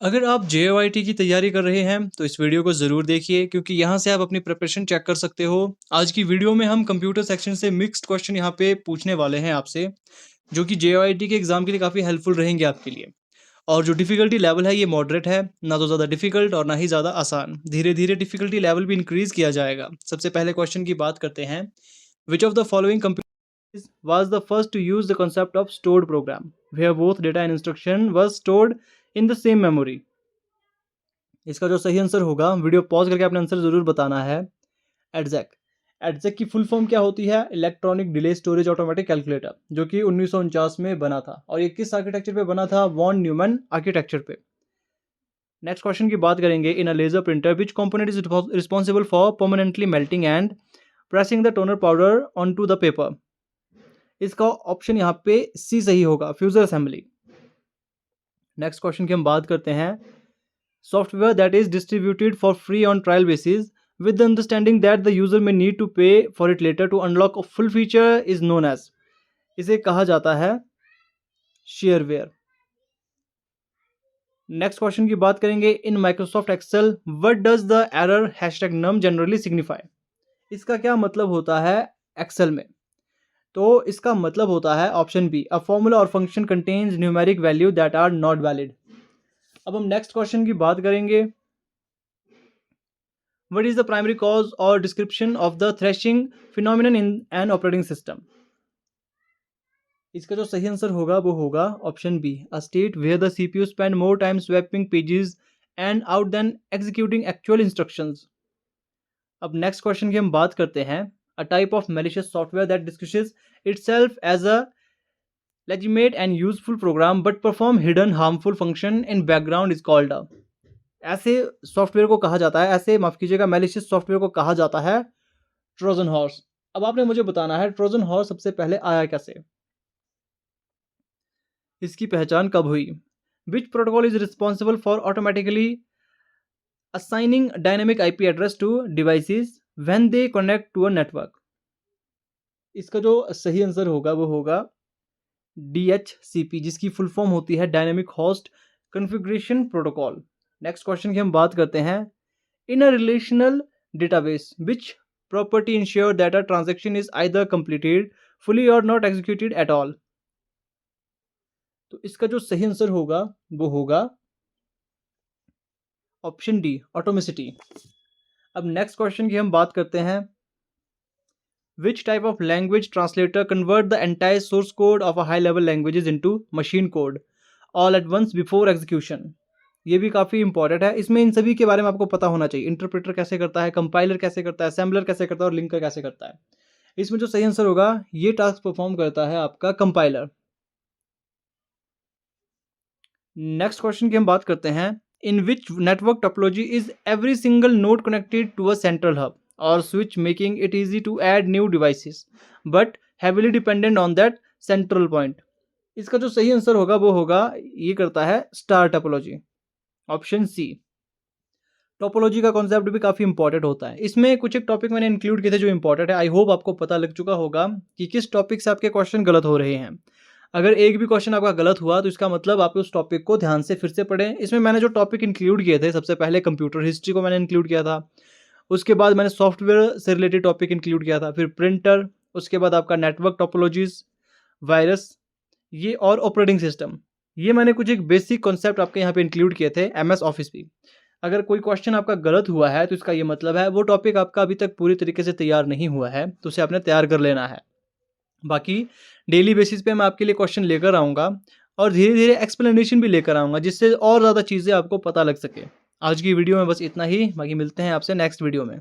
अगर आप JOIT की तैयारी कर रहे हैं तो इस वीडियो को ज़रूर देखिए क्योंकि यहाँ से आप अपनी प्रिपरेशन चेक कर सकते हो। आज की वीडियो में हम कंप्यूटर सेक्शन से मिक्स्ड क्वेश्चन यहाँ पे पूछने वाले हैं आपसे, जो कि JOIT के एग्ज़ाम के लिए काफ़ी हेल्पफुल रहेंगे आपके लिए। और जो डिफ़िकल्टी लेवल है ये मॉडरेट है, ना तो ज़्यादा डिफ़िकल्ट और ना ही ज़्यादा आसान। धीरे-धीरे डिफ़िकल्टी लेवल भी इंक्रीज़ किया जाएगा। सबसे पहले क्वेश्चन की बात करते हैं। Which of the following computers was the first to use the concept of stored program, where both data and instruction was stored in the same memory? इसका जो सही आंसर होगा, वीडियो पॉज़ करके आपने आंसर ज़रूर बताना है। एडज़ेक। एडज़ेक की फुल फॉर्म क्या होती है? Electronic delay storage automatic calculator, जो कि 1949 में बना था। और ये किस आर्किटेक्चर पे बना था? वॉन न्यूमैन आर्किटेक्चर पे। नेक्स्ट क्वेश्चन की बात करेंगे। In a laser printer which component is responsible for permanently melting and pressing the toner powder on to the paper? इसका ऑप्शन यहाँ पे सी सही होगा, फ्यूजर असेंबली। नेक्स्ट क्वेश्चन की हम बात करते हैं। Software that is distributed for free on trial basis with the understanding that the user may need to pay for it later to unlock a full feature is known as, इसे कहा जाता है shareware. Next question की बात करेंगे। In Microsoft Excel what does the error hashtag num generally signify? इसका क्या मतलब होता है एक्सेल में? तो इसका मतलब होता है ऑप्शन बी, अ फॉर्मूला और function contains numeric value that are not valid. अब हम नेक्स्ट क्वेश्चन की बात करेंगे। What is the primary cause or description of the thrashing phenomenon in an operating system? इसका जो सही आंसर होगा वो होगा option B, a state where the CPU spend more time swapping pages and out than executing actual instructions. अब next question की हम बात करते हैं। A type of malicious software that disguises itself as a legitimate and useful program but perform hidden harmful function in background is called a, ऐसे software को कहा जाता है, ऐसे माफ कीजिएगा मैलिशियस सॉफ्टवेयर को कहा जाता है ट्रोजन हॉर्स। अब आपने मुझे बताना है ट्रोजन हॉर्स सबसे पहले आया कैसे, इसकी पहचान कब हुई? Which protocol is responsible for automatically assigning dynamic IP address to devices when they connect to a network? इसका जो सही आंसर होगा वो होगा DHCP, जिसकी फुल फॉर्म होती है dynamic host configuration protocol. Next question की हम बात करते हैं। In a relational database which property ensure that a transaction is either completed fully or not executed at all? तो इसका जो सही आंसर होगा वो होगा ऑप्शन डी, ऑटोमेसिटी। अब नेक्स्ट क्वेश्चन की हम बात करते हैं। Which type of language translator convert the entire source code of a high level languages into machine code all at once before execution? ये भी काफ़ी इंपॉर्टेंट है। इसमें इन सभी के बारे में आपको पता होना चाहिए। इंटरप्रेटर कैसे करता है, कंपाइलर कैसे करता है, असेंबलर कैसे करता है और लिंकर कैसे करता है। इसमें जो सही आंसर होगा, ये टास्क परफॉर्म करता है आपका कंपाइलर। नेक्स्ट क्वेश्चन की हम बात करते हैं। In which network topology is every single node connected to a central hub और switch making it easy to add new devices but heavily dependent on that central point? इसका जो सही answer होगा वो होगा, ये करता है star topology, option C. Topology का कॉन्सेप्ट भी काफ़ी इंपॉर्टेंट होता है। इसमें कुछ एक टॉपिक मैंने इंक्लूड किए थे जो इंपॉर्टेंट है। आई होप आपको पता लग चुका होगा कि किस टॉपिक से आपके क्वेश्चन गलत हो रहे हैं। अगर एक भी क्वेश्चन आपका गलत हुआ तो इसका मतलब आप उस टॉपिक को ध्यान से फिर से पढ़ें। इसमें मैंने जो टॉपिक इंक्लूड किए थे, सबसे पहले कंप्यूटर हिस्ट्री को मैंने इंक्लूड किया था। उसके बाद मैंने सॉफ्टवेयर से रिलेटेड टॉपिक इंक्लूड किया था, फिर प्रिंटर, उसके बाद आपका नेटवर्क टोपोलॉजीज, वायरस, ये और ऑपरेटिंग सिस्टम। ये मैंने कुछ एक बेसिक कॉन्सेप्ट आपके यहाँ पे इंक्लूड किए थे MS ऑफिस भी। अगर कोई क्वेश्चन आपका गलत हुआ है तो इसका ये मतलब है वो टॉपिक आपका अभी तक पूरी तरीके से तैयार नहीं हुआ है, तो उसे आपने तैयार कर लेना है। बाकी डेली बेसिस पे मैं आपके लिए क्वेश्चन लेकर आऊँगा और धीरे-धीरे एक्सप्लेनेशन भी लेकर आऊँगा, जिससे और ज़्यादा चीज़ें आपको पता लग सके। आज की वीडियो में बस इतना ही, बाकी मिलते हैं आपसे नेक्स्ट वीडियो में।